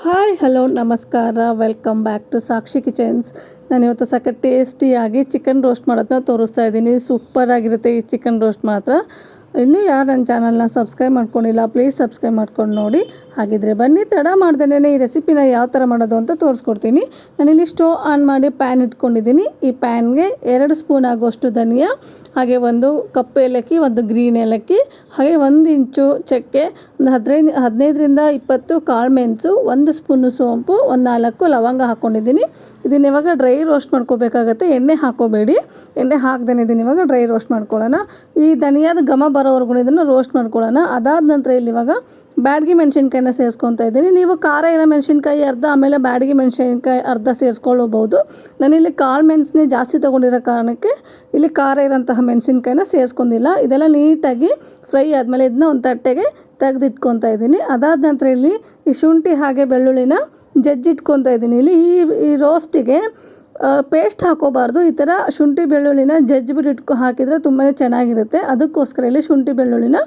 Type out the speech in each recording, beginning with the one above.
Hi hello ನಮಸ್ಕಾರ, welcome back to Sakshi kitchens. ನಾನಿವತ್ತು ಸಖತ್ ಟೇಸ್ಟಿಯಾಗಿ ಚಿಕನ್ ರೋಸ್ಟ್ ಮಾಡೋದನ್ನ ತೋರಿಸ್ತಾ ಇದ್ದೀನಿ. ಸೂಪರಾಗಿರುತ್ತೆ ಈ ಚಿಕನ್ ರೋಸ್ಟ್ ಮಾತ್ರ. ಇನ್ನೂ ಯಾರು ನನ್ನ ಚಾನಲ್ನ ಸಬ್ಸ್ಕ್ರೈಬ್ ಮಾಡ್ಕೊಂಡಿಲ್ಲ, ಪ್ಲೀಸ್ ಸಬ್ಸ್ಕ್ರೈಬ್ ಮಾಡ್ಕೊಂಡು ನೋಡಿ. ಹಾಗಿದ್ರೆ ಬನ್ನಿ, ತಡ ಮಾಡ್ದೇನೆ ಈ ರೆಸಿಪಿನ ಯಾವ ಥರ ಮಾಡೋದು ಅಂತ ತೋರಿಸ್ಕೊಡ್ತೀನಿ. ನಾನಿಲ್ಲಿ ಸ್ಟೋವ್ ಆನ್ ಮಾಡಿ ಪ್ಯಾನ್ ಇಟ್ಕೊಂಡಿದ್ದೀನಿ. ಈ ಪ್ಯಾನ್ಗೆ 2 ಸ್ಪೂನ್ ಆಗುವಷ್ಟು ಧನಿಯಾ, ಹಾಗೆ 1 ಕಪ್ ಏಲಕ್ಕಿ, 1 ಗ್ರೀನ್ ಏಲಕ್ಕಿ, ಹಾಗೆ 1 ಇಂಚು ಚಕ್ಕೆ, ಒಂದು 15ರಿಂದ 20 ಕಾಳು ಮೆಣಸು, 1 ಸ್ಪೂನು ಸೋಂಪು, 4 ಲವಂಗ ಹಾಕ್ಕೊಂಡಿದ್ದೀನಿ. ಇದನ್ನ ಇವಾಗ ಡ್ರೈ ರೋಸ್ಟ್ ಮಾಡ್ಕೋಬೇಕಾಗತ್ತೆ, ಎಣ್ಣೆ ಹಾಕೋಬೇಡಿ. ಎಣ್ಣೆ ಹಾಕ್ದೇನೆ ಇದನ್ನ ಇವಾಗ ಡ್ರೈ ರೋಸ್ಟ್ ಮಾಡ್ಕೊಳ್ಳೋಣ. ಈ ಧನಿಯಾದ ಘಮ ಬರೋವರೆಗೂ ಇದನ್ನು ರೋಸ್ಟ್ ಮಾಡ್ಕೊಳ್ಳೋಣ. ಅದಾದ ನಂತರ ಇಲ್ಲಿ ಇವಾಗ ಬ್ಯಾಡಗಿ ಮೆಣಸಿನ್ಕಾಯಿನ ಸೇರಿಸ್ಕೊತಾ ಇದ್ದೀನಿ. ನೀವು ಖಾರ ಇರೋ ಮೆಣಸಿನ್ಕಾಯಿ ಅರ್ಧ, ಆಮೇಲೆ ಬ್ಯಾಡಗಿ ಮೆಣಸಿನ್ಕಾಯಿ ಅರ್ಧ ಸೇರಿಸ್ಕೊಳ್ಳಬಹುದು. ನಾನಿಲ್ಲಿ ಕಾಳು ಮೆಣಸನ್ನೇ ಜಾಸ್ತಿ ತೊಗೊಂಡಿರೋ ಕಾರಣಕ್ಕೆ ಇಲ್ಲಿ ಖಾರ ಇರೋಂತಹ ಮೆಣಸಿನ್ಕಾಯಿನ ಸೇರಿಸ್ಕೊಂಡಿಲ್ಲ. ಇದೆಲ್ಲ ನೀಟಾಗಿ ಫ್ರೈ ಆದಮೇಲೆ ಇದನ್ನ ಒಂದು ತಟ್ಟೆಗೆ ತೆಗೆದಿಟ್ಕೊತಾ ಇದ್ದೀನಿ. ಅದಾದ ನಂತರ ಇಲ್ಲಿ ಈ ಶುಂಠಿ ಹಾಗೆ ಬೆಳ್ಳುಳ್ಳಿನ ಜಜ್ಜಿಟ್ಕೊತಾ ಇದ್ದೀನಿ. ಇಲ್ಲಿ ಈ ರೋಸ್ಟಿಗೆ ಪೇಸ್ಟ್ ಹಾಕೋಬಾರ್ದು. ಈ ಥರ ಶುಂಠಿ ಬೆಳ್ಳುಳ್ಳಿನ ಜಜ್ಜಿಬಿಟ್ಟು ಹಾಕಿದರೆ ತುಂಬಾ ಚೆನ್ನಾಗಿರುತ್ತೆ. ಅದಕ್ಕೋಸ್ಕರ ಇಲ್ಲಿ ಶುಂಠಿ ಬೆಳ್ಳುಳ್ಳಿನ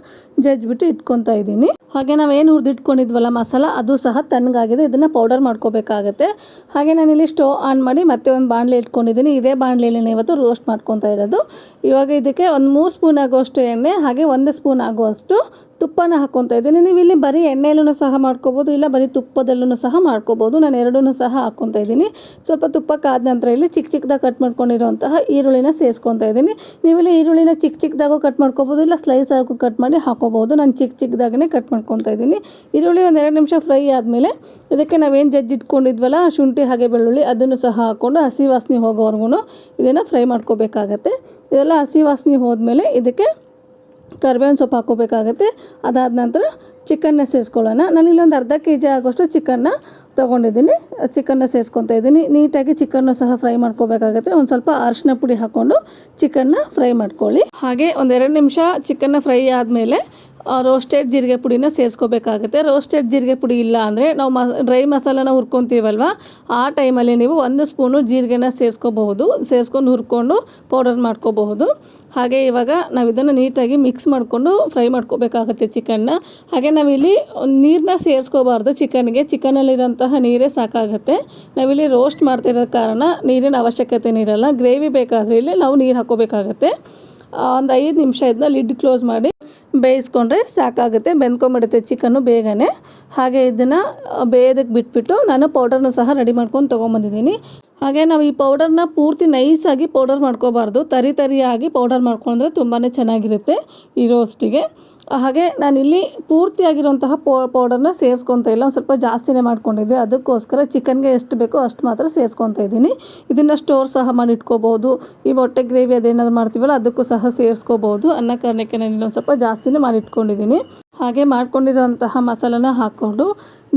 ಜಜ್ಜಿಬಿಟ್ಟು ಇಟ್ಕೊತಾ ಇದ್ದೀನಿ. ಹಾಗೆ ನಾವೇನು ಹುರಿದಿಟ್ಕೊಂಡಿದ್ವಲ್ಲ ಮಸಾಲ, ಅದು ಸಹ ತಣ್ಣಗಾಗಿದೆ. ಇದನ್ನು ಪೌಡರ್ ಮಾಡ್ಕೋಬೇಕಾಗತ್ತೆ. ಹಾಗೆ ನಾನಿಲ್ಲಿ ಸ್ಟೋವ್ ಆನ್ ಮಾಡಿ ಮತ್ತೆ ಒಂದು ಬಾಣಲೆ ಇಟ್ಕೊಂಡಿದ್ದೀನಿ. ಇದೇ ಬಾಣಲೆಯಲ್ಲಿ ಇವತ್ತು ರೋಸ್ಟ್ ಮಾಡ್ಕೊತಾ ಇರೋದು. ಇವಾಗ ಇದಕ್ಕೆ ಒಂದು 3 ಸ್ಪೂನ್ ಆಗುವಷ್ಟು ಎಣ್ಣೆ, ಹಾಗೆ 1 ಸ್ಪೂನ್ ಆಗುವಷ್ಟು ತುಪ್ಪನ ಹಾಕ್ಕೊತಾ ಇದ್ದೀನಿ. ನೀವು ಇಲ್ಲಿ ಬರೀ ಎಣ್ಣೆಯಲ್ಲೂ ಸಹ ಮಾಡ್ಕೋಬೋದು, ಇಲ್ಲ ಬರೀ ತುಪ್ಪದಲ್ಲೂ ಸಹ ಮಾಡ್ಕೋಬೋದು. ನಾನು ಎರಡನ್ನೂ ಸಹ ಹಾಕ್ಕೊತಾ ಇದ್ದೀನಿ. ಸ್ವಲ್ಪ ತುಪ್ಪ ಕಾದ ನಂತರ ಇಲ್ಲಿ ಚಿಕ್ಕ ಚಿಕ್ಕದಾಗಿ ಕಟ್ ಮಾಡ್ಕೊಂಡಿರೋಂತಹ ಈರುಳ್ಳಿನ ಸೇರಿಸ್ಕೊತಾ ಇದ್ದೀನಿ. ನೀವಿಲ್ಲಿ ಈರುಳ್ಳಿನ ಚಿಕ್ಕ ಚಿಕ್ಕದಾಗೂ ಕಟ್ ಮಾಡ್ಕೋಬೋದು, ಇಲ್ಲ ಸ್ಲೈಸ್ ಆಗೂ ಕಟ್ ಮಾಡಿ ಹಾಕೋಬೋದು. ನಾನು ಚಿಕ್ಕ ಚಿಕ್ಕದಾಗೇ ಕಟ್ ಮಾಡ್ಕೊತಾ ಇದ್ದೀನಿ. ಈರುಳ್ಳಿ ಒಂದು 2 ನಿಮಿಷ ಫ್ರೈ ಆದಮೇಲೆ ಇದಕ್ಕೆ ನಾವೇನು ಜಜ್ಜಿಟ್ಕೊಂಡಿದ್ವಲ್ಲ ಶುಂಠಿ ಹಾಗೆ ಬೆಳ್ಳುಳ್ಳಿ, ಅದನ್ನು ಸಹ ಹಾಕ್ಕೊಂಡು ಹಸಿ ವಾಸನೆ ಹೋಗೋವರೆಗೂ ಇದನ್ನು ಫ್ರೈ ಮಾಡ್ಕೋಬೇಕಾಗತ್ತೆ. ಇದೆಲ್ಲ ಹಸಿ ವಾಸನೆ ಹೋದ್ಮೇಲೆ ಇದಕ್ಕೆ ಕರಿಬೇವಿನ ಸೊಪ್ಪು ಹಾಕೋಬೇಕಾಗತ್ತೆ. ಅದಾದ ನಂತರ ಚಿಕನ್ನ ಸೇರಿಸ್ಕೊಳ್ಳೋಣ. ನಾನಿಲ್ಲಿ ಒಂದು ಅರ್ಧ kg ಆಗೋಷ್ಟು ಚಿಕನ್ನ ತೊಗೊಂಡಿದ್ದೀನಿ. ಚಿಕನ್ನ ಸೇರಿಸ್ಕೊತಾ ಇದ್ದೀನಿ. ನೀಟಾಗಿ ಚಿಕನ್ನು ಸಹ ಫ್ರೈ ಮಾಡ್ಕೋಬೇಕಾಗತ್ತೆ. ಒಂದು ಸ್ವಲ್ಪ ಅರಿಶಿನ ಪುಡಿ ಹಾಕ್ಕೊಂಡು ಚಿಕನ್ನ ಫ್ರೈ ಮಾಡ್ಕೊಳ್ಳಿ. ಹಾಗೆ ಒಂದು 2 ನಿಮಿಷ ಚಿಕನ್ನ ಫ್ರೈ ಆದಮೇಲೆ ರೋಸ್ಟೆಡ್ ಜೀರಿಗೆ ಪುಡಿನ ಸೇರಿಸ್ಕೋಬೇಕಾಗುತ್ತೆ. ರೋಸ್ಟೆಡ್ ಜೀರಿಗೆ ಪುಡಿ ಇಲ್ಲ ಅಂದರೆ ನಾವು ಡ್ರೈ ಮಸಾಲಾನ ಹುರ್ಕೊತೀವಲ್ವ, ಆ ಟೈಮಲ್ಲಿ ನೀವು 1 ಸ್ಪೂನು ಜೀರಿಗೆನ ಸೇರಿಸ್ಕೊಂಡು ಹುರ್ಕೊಂಡು ಪೌಡರ್ ಮಾಡ್ಕೋಬಹುದು. ಹಾಗೆ ಇವಾಗ ನಾವು ಇದನ್ನು ನೀಟಾಗಿ ಮಿಕ್ಸ್ ಮಾಡಿಕೊಂಡು ಫ್ರೈ ಮಾಡ್ಕೋಬೇಕಾಗುತ್ತೆ ಚಿಕನ್ನ. ಹಾಗೆ ನಾವಿಲ್ಲಿ ನೀರನ್ನ ಸೇರಿಸ್ಕೋಬಾರ್ದು ಚಿಕನಲ್ಲಿರೋಂತಹ ನೀರೇ ಸಾಕಾಗುತ್ತೆ. ನಾವಿಲ್ಲಿ ರೋಸ್ಟ್ ಮಾಡ್ತಿರೋ ಕಾರಣ ನೀರಿನ ಅವಶ್ಯಕತೆ ಇರಲ್ಲ. ಗ್ರೇವಿ ಬೇಕಾದರೆ ಇಲ್ಲಿ ನಾವು ನೀರು ಹಾಕೋಬೇಕಾಗತ್ತೆ. ಒಂದು 5 ನಿಮಿಷ ಇದನ್ನ ಲಿಡ್ ಕ್ಲೋಸ್ ಮಾಡಿ ಬೇಯಿಸ್ಕೊಂಡ್ರೆ ಸಾಕಾಗುತ್ತೆ. ಬೆಂದ್ಕೊಂಡ್ಬಿಡುತ್ತೆ ಚಿಕನ್ನು ಬೇಗನೆ. ಹಾಗೆ ಇದನ್ನು ಬೇಯೋದಕ್ಕೆ ಬಿಟ್ಬಿಟ್ಟು ನಾನು ಪೌಡರ್ನ ಸಹ ರೆಡಿ ಮಾಡ್ಕೊಂಡು ತೊಗೊಂಬಂದಿದ್ದೀನಿ. ಹಾಗೆ ನಾವು ಈ ಪೌಡರ್ನ ಪೂರ್ತಿ ನೈಸಾಗಿ ಪೌಡರ್ ಮಾಡ್ಕೋಬಾರ್ದು, ತರಿಯಾಗಿ ಪೌಡರ್ ಮಾಡ್ಕೊಂಡ್ರೆ ತುಂಬಾ ಚೆನ್ನಾಗಿರುತ್ತೆ ಈ ರೋಸ್ಟಿಗೆ. ಹಾಗೆ ನಾನಿಲ್ಲಿ ಪೂರ್ತಿಯಾಗಿರುವಂತಹ ಪೌಡರ್ನ ಸೇರಿಸ್ಕೊತಾ ಇಲ್ಲ, ಒಂದು ಸ್ವಲ್ಪ ಜಾಸ್ತಿನೇ ಮಾಡ್ಕೊಂಡಿದ್ದೆ. ಅದಕ್ಕೋಸ್ಕರ ಚಿಕನ್ಗೆ ಎಷ್ಟು ಬೇಕೋ ಅಷ್ಟು ಮಾತ್ರ ಸೇರಿಸ್ಕೊತಾ ಇದ್ದೀನಿ. ಇದನ್ನು ಸ್ಟೋರ್ ಸಹ ಮಾಡಿ ಇಟ್ಕೋಬೋದು. ಈ ಮೊಟ್ಟೆ ಗ್ರೇವಿ ಅದೇನಾದ್ರು ಮಾಡ್ತೀವಲ್ಲ ಅದಕ್ಕೂ ಸಹ ಸೇರಿಸ್ಕೋಬೋದು. ಅನ್ನೋ ಕಾರಣಕ್ಕೆ ನಾನು ಇನ್ನೊಂದು ಸ್ವಲ್ಪ ಜಾಸ್ತಿನೇ ಮಾಡಿ ಇಟ್ಕೊಂಡಿದ್ದೀನಿ. ಹಾಗೆ ಮಾಡ್ಕೊಂಡಿರೋಂತಹ ಮಸಾಲಾನ ಹಾಕ್ಕೊಂಡು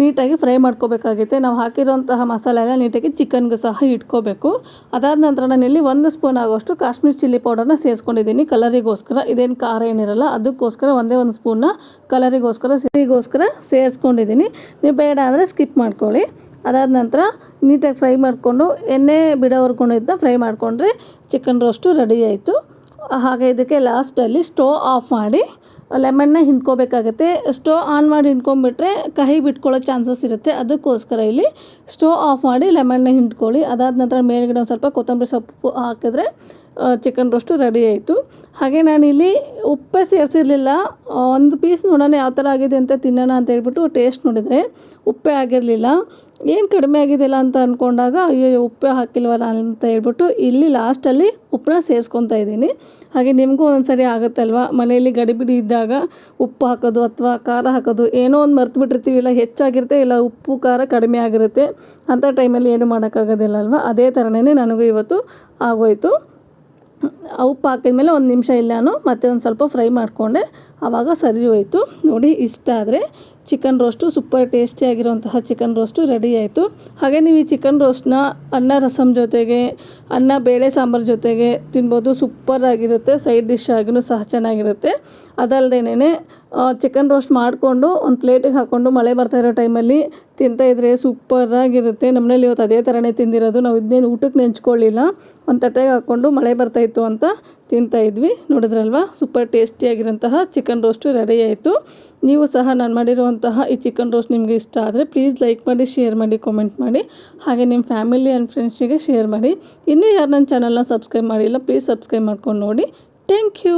ನೀಟಾಗಿ ಫ್ರೈ ಮಾಡ್ಕೋಬೇಕಾಗುತ್ತೆ. ನಾವು ಹಾಕಿರೋಂತಹ ಮಸಾಲೆ ಎಲ್ಲ ನೀಟಾಗಿ ಚಿಕನ್ಗೆ ಸಹ ಇಟ್ಕೋಬೇಕು. ಅದಾದ ನಂತರ ನಾನಿಲ್ಲಿ 1 ಸ್ಪೂನ್ ಆಗೋಷ್ಟು ಕಾಶ್ಮೀರ್ ಚಿಲ್ಲಿ ಪೌಡರ್ನ ಸೇರಿಸ್ಕೊಂಡಿದ್ದೀನಿ ಕಲರಿಗೋಸ್ಕರ. ಇದೇನು ಖಾರ ಏನಿರಲ್ಲ, ಅದಕ್ಕೋಸ್ಕರ ಒಂದೇ 1 ಸ್ಪೂನ್ನ ಕಲರಿಗೋಸ್ಕರ ಸೇರಿಸ್ಕೊಂಡಿದ್ದೀನಿ. ನೀವು ಬೇಡ ಅಂದರೆ ಸ್ಕಿಪ್ ಮಾಡ್ಕೊಳ್ಳಿ. ಅದಾದ ನಂತರ ನೀಟಾಗಿ ಫ್ರೈ ಮಾಡಿಕೊಂಡು ಎಣ್ಣೆ ಬಿಡೋವರೆಗೂ ಇದನ್ನ ಫ್ರೈ ಮಾಡಿಕೊಂಡ್ರೆ ಚಿಕನ್ ರೋಸ್ಟು ರೆಡಿ ಆಯಿತು. ಹಾಗೆ ಇದಕ್ಕೆ ಲಾಸ್ಟಲ್ಲಿ ಸ್ಟೋವ್ ಆಫ್ ಮಾಡಿ ಲೆಮನ್ನ ಹಿಂಡ್ಕೋಬೇಕಾಗತ್ತೆ. ಸ್ಟೋವ್ ಆನ್ ಮಾಡಿ ಹಿಂಡ್ಕೊಂಡ್ಬಿಟ್ರೆ ಕಹಿ ಬಿಟ್ಕೊಳ್ಳೋ ಚಾನ್ಸಸ್ ಇರುತ್ತೆ. ಅದಕ್ಕೋಸ್ಕರ ಇಲ್ಲಿ ಸ್ಟೋವ್ ಆಫ್ ಮಾಡಿ ಲೆಮನ್ನ ಹಿಂಡ್ಕೊಳ್ಳಿ. ಅದಾದ ನಂತರ ಮೇಲ್ಗಡೆ ಒಂದು ಸ್ವಲ್ಪ ಕೊತ್ತಂಬರಿ ಸೊಪ್ಪು ಹಾಕಿದ್ರೆ ಚಿಕನ್ ರೋಸ್ಟು ರೆಡಿ ಆಯಿತು. ಹಾಗೆ ನಾನಿಲ್ಲಿ ಉಪ್ಪೇ ಸೇರಿಸಿರಲಿಲ್ಲ. ಒಂದು ಪೀಸ್ ನೋಡೋಣ ಯಾವ ಥರ ಆಗಿದೆ ಅಂತ ತಿನ್ನೋಣ ಅಂತ ಹೇಳ್ಬಿಟ್ಟು ಟೇಸ್ಟ್ ನೋಡಿದರೆ ಉಪ್ಪೇ ಆಗಿರಲಿಲ್ಲ. ಏನು ಕಡಿಮೆ ಆಗಿದೆಯಲ್ಲ ಅಂತ ಅಂದ್ಕೊಂಡಾಗ ಅಯ್ಯೋ ಉಪ್ಪೇ ಹಾಕಿಲ್ವಲ್ಲ ಅಂತ ಹೇಳ್ಬಿಟ್ಟು ಇಲ್ಲಿ ಲಾಸ್ಟಲ್ಲಿ ಉಪ್ಪನ್ನ ಸೇರಿಸ್ಕೊತಾ ಇದ್ದೀನಿ. ಹಾಗೆ ನಿಮಗೂ ಒಂದೊಂದ್ಸರಿ ಆಗುತ್ತಲ್ವ, ಮನೆಯಲ್ಲಿ ಗಡಿಬಿಡಿ ಇದ್ದಾಗ ಉಪ್ಪು ಹಾಕೋದು ಅಥವಾ ಖಾರ ಹಾಕೋದು ಏನೋ ಒಂದು ಮರ್ತುಬಿಟ್ಟಿರ್ತೀವಿ, ಇಲ್ಲ ಹೆಚ್ಚಾಗಿರುತ್ತೆ, ಇಲ್ಲ ಉಪ್ಪು ಖಾರ ಕಡಿಮೆ ಆಗಿರುತ್ತೆ. ಅಂಥ ಟೈಮಲ್ಲಿ ಏನು ಮಾಡೋಕ್ಕಾಗೋದಿಲ್ಲ ಅಲ್ವ. ಅದೇ ಥರನೇ ನನಗೂ ಇವತ್ತು ಆಗೋಯಿತು. ಉಪ್ಪು ಹಾಕಿದ್ಮೇಲೆ 1 ನಿಮಿಷ ಇಲ್ಲ ನಾನು ಮತ್ತೆ ಒಂದು ಸ್ವಲ್ಪ ಫ್ರೈ ಮಾಡಿಕೊಂಡೆ, ಆವಾಗ ಸರಿ ಹೋಯಿತು. ನೋಡಿ, ಇಷ್ಟ ಆದರೆ ಚಿಕನ್ ರೋಸ್ಟು ಸೂಪರ್ ಟೇಸ್ಟಿಯಾಗಿರೋಂತಹ ಚಿಕನ್ ರೋಸ್ಟು ರೆಡಿ ಆಯಿತು. ಹಾಗೆ ನೀವು ಈ ಚಿಕನ್ ರೋಸ್ಟ್ನ ಅನ್ನ ರಸಮ್ ಜೊತೆಗೆ, ಅನ್ನ ಬೇಳೆ ಸಾಂಬಾರು ಜೊತೆಗೆ ತಿನ್ಬೋದು. ಸೂಪರಾಗಿರುತ್ತೆ. ಸೈಡ್ ಡಿಶ್ ಆಗಿಯೂ ಸಹ ಚೆನ್ನಾಗಿರುತ್ತೆ. ಅದಲ್ಲದೇನೆ ಚಿಕನ್ ರೋಸ್ಟ್ ಮಾಡಿಕೊಂಡು ಒಂದು ಪ್ಲೇಟಿಗೆ ಹಾಕ್ಕೊಂಡು ಮಳೆ ಬರ್ತಾಯಿರೋ ಟೈಮಲ್ಲಿ ತಿಂತಾಯಿದ್ರೆ ಸೂಪರಾಗಿರುತ್ತೆ. ನಮ್ಮನೇಲಿ ಇವತ್ತು ಅದೇ ಥರನೇ ತಿಂದಿರೋದು. ನಾವು ಇದನ್ನೇನು ಊಟಕ್ಕೆ ನೆಂಚ್ಕೊಳ್ಳಿಲ್ಲ, ಒಂದು ತಟ್ಟೆಗೆ ಹಾಕ್ಕೊಂಡು ಮಳೆ ಬರ್ತಾಯಿತ್ತು ಅಂತ ತಿಂತಾಯಿದ್ವಿ. ನೋಡಿದ್ರಲ್ವ, ಸೂಪರ್ ಟೇಸ್ಟಿಯಾಗಿರೋಂತಹ ಚಿಕನ್ ರೋಸ್ಟು ರೆಡಿ ಆಯಿತು. ನೀವು ಸಹ ನಾನು ಮಾಡಿರುವಂತಹ ಈ ಚಿಕನ್ ರೋಸ್ಟ್ ನಿಮಗೆ ಇಷ್ಟ ಆದರೆ ಪ್ಲೀಸ್ ಲೈಕ್ ಮಾಡಿ, ಶೇರ್ ಮಾಡಿ, ಕಾಮೆಂಟ್ ಮಾಡಿ. ಹಾಗೆ ನಿಮ್ಮ ಫ್ಯಾಮಿಲಿ ಆ್ಯಂಡ್ ಫ್ರೆಂಡ್ಸಿಗೆ ಶೇರ್ ಮಾಡಿ. ಇನ್ನೂ ಯಾರು ನನ್ನ ಚಾನಲ್ನ ಸಬ್ಸ್ಕ್ರೈಬ್ ಮಾಡಿಲ್ಲ ಪ್ಲೀಸ್ ಸಬ್ಸ್ಕ್ರೈಬ್ ಮಾಡ್ಕೊಂಡು ನೋಡಿ. Thank you.